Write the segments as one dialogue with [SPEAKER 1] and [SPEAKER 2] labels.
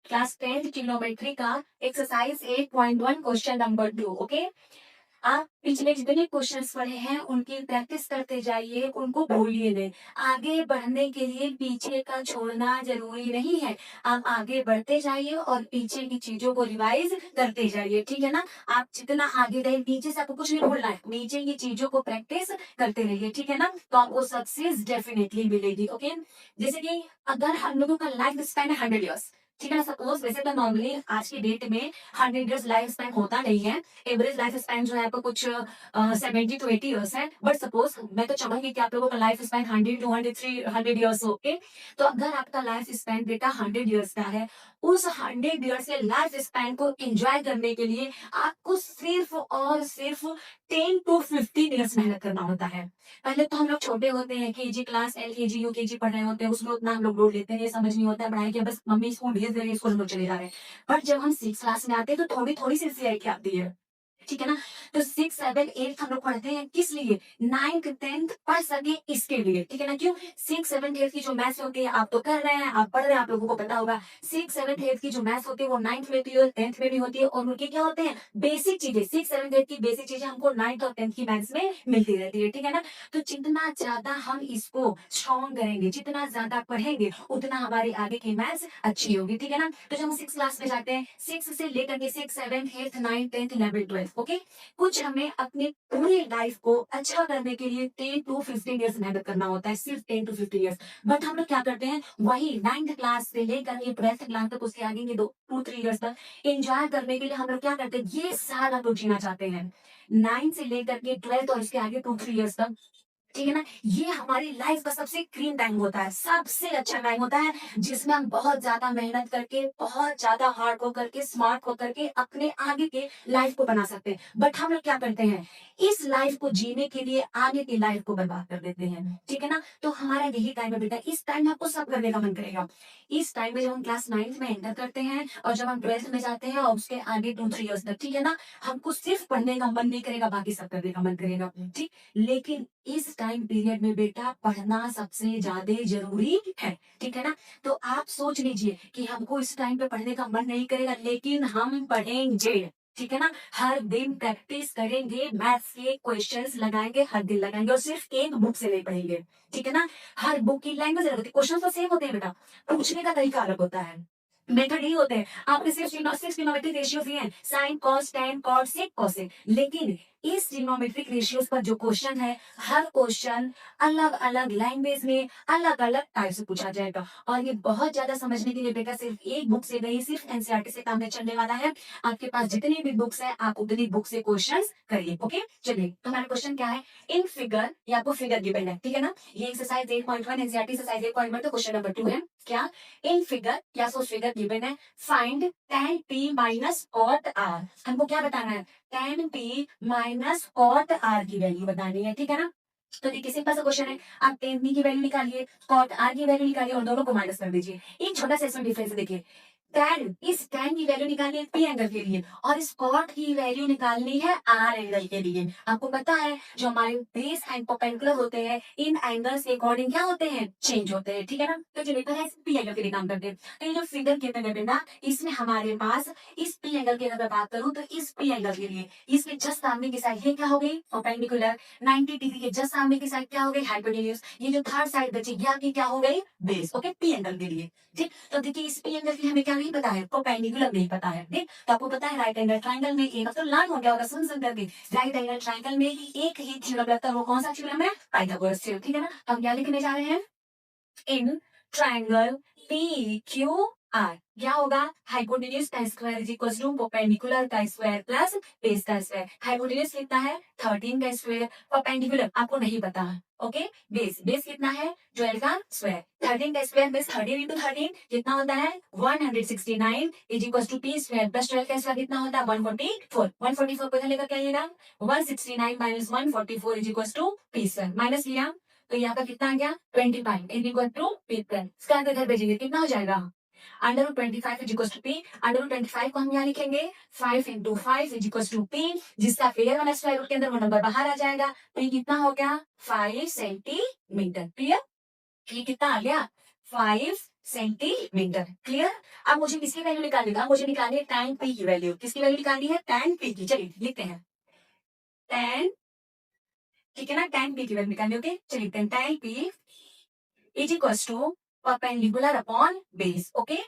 [SPEAKER 1] Class 10th trigonometry का exercise 8.1 question number 2। Okay, आप पिछले जितने क्वेश्चंस पढ़े हैं उनकी प्रैक्टिस करते जाइए, उनको भूलिए नहीं। आगे बढ़ने के लिए पीछे का छोड़ना जरूरी नहीं है। आप आगे बढ़ते जाइए और पीछे की चीजों को रिवाइज करते जाइए, ठीक है ना। आप जितना आगे गए, नीचे से आपको कुछ नहीं भूलना है, नीचे की चीजों को प्रैक्टिस करते रहिए, ठीक है ना। तो आपको सक्सेस डेफिनेटली मिलेगी। ओके, जैसे कि अगर हम लोगों का लाइफ स्पैन है 100 ईयर्स, ठीक है ना। सपोज वैसे तो नॉर्मली आज की डेट में 100 ईयर्स लाइफ स्पैन होता नहीं है। एवरेज लाइफ स्पैन जो है आपको कुछ 70 to 80 ईयर्स है। बट सपोज मैं तो चाहूंगी कि आप लोगों का लाइफ स्पैन 100 to 103 100 ईयर्स हो। ओके, तो अगर आपका लाइफ स्पैन बेटा 100 ईयर्स का है, उस 100 ईयर्स के लाइफ स्पैन को एंजॉय करने के लिए आपको सिर्फ और सिर्फ 10 to 15 ईयर्स मेहनत करना होता है। पहले तो हम लोग छोटे होते हैं, केजी क्लास, एलकेजी यूकेजी पढ़ रहे होते हैं, उसमें उतना हम लोग लोड लेते हैं, ये समझ नहीं होता है पढ़ाई के, बस मम्मी स्कूल भेज दे रही है, स्कूल हम लोग चले जा रहे हैं। बट जब हम 6 क्लास में आते हैं तो थोड़ी थोड़ी सी सीआईके आती है, ठीक है ना। तो 6 7 8 हम लोग पढ़ते हैं किस लिए, 9th 10th पढ़ सके इसके लिए, ठीक है ना। क्यों, 6 7 8 की जो मैथ्स होती है आप तो कर रहे हैं, आप पढ़ रहे हैं, आप लोगों को पता होगा। 6 7 8 की जो मैथ्स होती है वो 9th में भी और 10th में भी होती है, और उनके क्या होते हैं, बेसिक चीजें। 6 7 8 की बेसिक चीजें हमको 9th और 10th की मैथ्स में मिलती रहती है, ठीक है ना। तो जितना ज्यादा हम इसको स्ट्रॉन्ग करेंगे, जितना ज्यादा पढ़ेंगे, उतना हमारी आगे की मैथ्स अच्छी होगी, ठीक है ना। तो जब हम 6 क्लास में जाते हैं, 6 से लेकर के 6 7 8 9 10 11 12, ओके, कुछ हमें अपनी पूरी लाइफ को अच्छा करने के लिए 10 to 15 ईयर्स मेहनत करना होता है, सिर्फ 10 to 15 ईयर्स। बट हम लोग क्या करते हैं, वही 9th क्लास से लेकर के 12th क्लास तक, उसके आगे के 2 2 3 ईयर्स तक एंजॉय करने के लिए हम लोग क्या करते हैं, ये साल हम लोग जीना चाहते हैं। 9 से लेकर के 12th और इसके आगे 2 3 ईयर्स तक, ठीक है ना। ये हमारी लाइफ का सबसे ग्रीन टाइम होता है, सबसे अच्छा टाइम होता है, जिसमें हम बहुत ज्यादा मेहनत करके, बहुत ज्यादा हार्ड वर्क करके, स्मार्ट वर्क करके अपने आगे के लाइफ को बना सकते हैं। बट हम लोग क्या करते हैं, इस लाइफ को जीने के लिए आगे की लाइफ को बर्बाद कर देते हैं, ठीक है ना। तो हमारा यही टाइम है बेटा, इस टाइम में आपको सब करने का मन करेगा। इस टाइम में जब हम क्लास 9th में एंटर करते हैं और जब हम 12th में जाते हैं और उसके आगे 2 3 ईयर्स तक, ठीक है ना, हमको सिर्फ पढ़ने का मन नहीं करेगा, बाकी सब करने का मन करेगा, ठीक। लेकिन इस टाइम पीरियड में बेटा पढ़ना सबसे ज्यादा जरूरी है, ठीक है ना। तो आप सोच लीजिए कि हमको इस टाइम पे पढ़ने का मन नहीं करेगा, लेकिन हम पढ़ेंगे, ठीक है ना। हर दिन प्रैक्टिस करेंगे, मैथ्स के क्वेश्चंस लगाएंगे, हर दिन लगाएंगे, और सिर्फ एक बुक से नहीं पढ़ेंगे, ठीक है ना। हर बुक की लैंग्वेज अलग होती है, क्वेश्चन तो सेम होते हैं बेटा, पूछने का तरीका अलग होता है, मेथड ही होते हैं। आपके सिर्फ सिक्स ट्रिग्नोमेट्रिक रेशियोज ही हैं, sine cos tan cot sec cosec, लेकिन इस ट्रिग्नोमेट्रिक रेशियोज पर जो क्वेश्चन है, हर क्वेश्चन अलग अलग लैंग्वेज में अलग अलग टाइप से पूछा जाएगा। और ये बहुत ज्यादा समझने के लिए बेटा सिर्फ एक बुक से नहीं, सिर्फ एनसीईआरटी से काम नहीं चलने वाला है। आपके पास जितनी भी बुक्स है, आप उतनी बुक से क्वेश्चन करिए। ओके, चलिए, तो हमारा क्वेश्चन क्या है, इन फिगर, ये आपको फिगर गिवन है, ठीक है ना। ये एक्सरसाइज 8.1 एनसीईआरटी एक्सरसाइज 8.1, तो क्वेश्चन नंबर 2 है क्या, इन फिगर या सो फिगर गिवन है, find tan p minus cot r। हमको क्या बताना है, tan p minus cot r की वैल्यू बतानी है, ठीक है ना। तो देखिए सिंपल सा क्वेश्चन है, आप tan p की वैल्यू निकालिए, कॉट r की वैल्यू निकालिए, और दोनों को माइनस कर दीजिए। एक छोटा सा इसमें डिफरेंस है, देखिए tan, इस tan की वैल्यू निकालनी है p एंगल के लिए, और इस cot की वैल्यू निकालनी है r एंगल के लिए। आपको पता है जो हमारे बेस एंड परपेंडिकुलर होते हैं, इन एंगल्स के अकॉर्डिंग क्या होते हैं, चेंज होते हैं, ठीक है ना। तो चलिए पहले p एंगल के लिए काम करते हैं। तो ये जो फिगर गिवन है बेटा, इसमें हमारे पास इस p एंगल की अगर बात करूं, तो इस p एंगल के लिए इसके जस्ट सामने की साइड ये क्या हो गई, परपेंडिकुलर। 90 डिग्री के जस्ट सामने की साइड क्या हो गई, हाइपोटेन्यूज। ये जो थर्ड साइड बची, ये आपकी क्या हो गई, बेस। ओके, p एंगल के लिए, ठीक। तो देखिए इस p एंगल की हमें क्या नहीं पता है, परपेंडिकुलर नहीं पता है, ठीक। तो आपको पता है राइट एंगल ट्राइंगल में एक, अब तो लर्न हो गया होगा सुन सुन करके, राइट एंगल ट्राइंगल में एक ही थ्योरम लगता है, वो कौन सा थ्योरम है, पाइथागोरस थ्योरम, ठीक है ना। हम क्या लिखने जा रहे हैं, in triangle P Q R क्या होगा, हाइपोटेन्यूज का square is equal to perpendicular का स्क्वायर प्लस बेस का स्क्वायर। हाइपोटेन्यूज कितना है, 13 का स्क्वायर, परपेंडिकुलर आपको नहीं पता है, ओके। बेस, बेस कितना है, 12 का स्क्वायर, 13 का स्क्वायर बेस 13 इंटू 13 कितना होता है, 169 is equal to P square plus 12 का स्क्वायर कितना होता है, 144। 144 को इधर लेकर क्या आइएगा, 169 minus 144 is equal to P square, minus लिया तो यहाँ का कितना आ गया, 25 is equal to P plus, इसका आगे इधर भेजेंगे कितना हो जाएगा, under root 25 is equal to P. Under root 25 को हम यहाँ लिखेंगे 5 into 5 is equal to P, जिसका फेयर वाला स्क्वायर रूट के अंदर वो नंबर बाहर आ जाएगा। पी कितना हो गया, 5 सेंटीमीटर, क्लियर। ये कितना आ गया, 5 सेंटीमीटर। क्लियर? अब मुझे किसकी वैल्यू निकालनी था? मुझे निकालनी है tan p की वैल्यू। किसकी वैल्यू निकालनी है? tan p की। चलिए लिखते हैं tan, ठीक है ना, tan p की वैल्यू निकालनी। ओके, चलिए लिखते हैं tan p is equals to perpendicular upon base. Okay,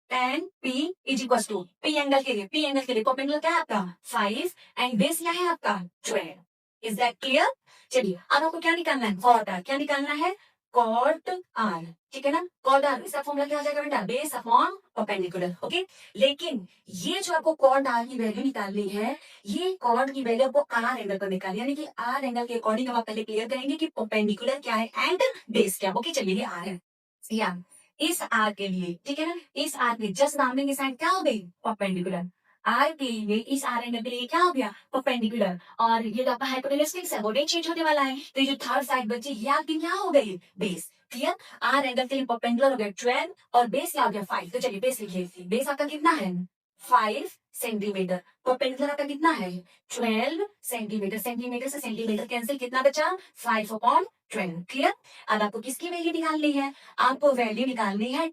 [SPEAKER 1] tan p is equals to p angle के लिए, परपेंडिकुलर क्या है आपका 5 एंड बेस क्या है आपका 12। Is that clear? चलिए अब आपको क्या निकालना है? Cot R. क्या निकालना है? कॉट आर, ठीक है ना। कॉट आर, इसका फॉर्मूला क्या हो जाएगा बेटा? Base upon perpendicular. ओके, लेकिन ये जो आपको कॉट आर की वैल्यू निकालनी है, ये कॉट की वैल्यू आपको आर एंगल पर निकालनी है, यानी कि आर एंगल के अकॉर्डिंग आप पहले क्लियर करेंगे कि परपेंडिकुलर क्या है एंड बेस क्या। ओके, चलिए ये आर है या इस आर के लिए, ठीक है ना, इस आर के जस्ट सामने की साइड क्या हो गई? परपेंडिकुलर। आर के लिए, इस आर एंगल के लिए क्या हो गया? परपेंडिकुलर। और ये तो आपका हाइपोटेन्यूज है, वो नहीं चेंज होने वाला है, तो ये जो थर्ड साइड बची ये आपकी क्या हो गई? बेस। क्लियर? आर एंगल के लिए परपेंडिकुलर हो गया 12 और बेस क्या हो गया 5। तो चलिए बेस लिखिए। बेस आपका कितना है? 5 सेंटीमीटर। परपेंडिकुलर आपका कितना है? 12 सेंटीमीटर। सेंटीमीटर से सेंटीमीटर कैंसिल, कितना बचा? 5 अपॉन 12। क्लियर? अब आपको किसकी वैल्यू निकालनी है? आपको वैल्यू निकालनी है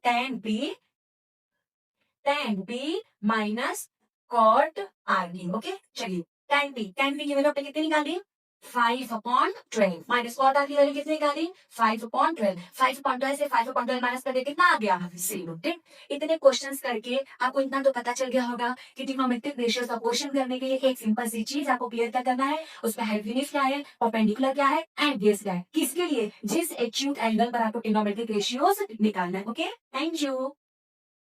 [SPEAKER 1] tan b minus cot R की। ओके, चलिए tan b की वैल्यू आपने कितनी निकाली? 5 अपॉन 12 माइनस कॉट आर की वैल्यू कितनी निकाली? 5 अपॉन 12। 5 अपॉन 12 से 5 अपॉन 12 माइनस कर दे, कितना आ गया? 0। ठीक, इतने क्वेश्चंस करके आपको इतना तो पता चल गया होगा कि ट्रिग्नोमेट्रिक रेशियोज का क्वेश्चन करने के लिए एक सिंपल सी चीज आपको क्लियर क्या करना है, उसमें हाइपोटेन्यूज क्या है, परपेंडिकुलर क्या है एंड बेस क्या है। किसके लिए? जिस एक्यूट एंगल पर आपको ट्रिग्नोमेट्रिक रेशियोज निकालना है। Okay, thank you.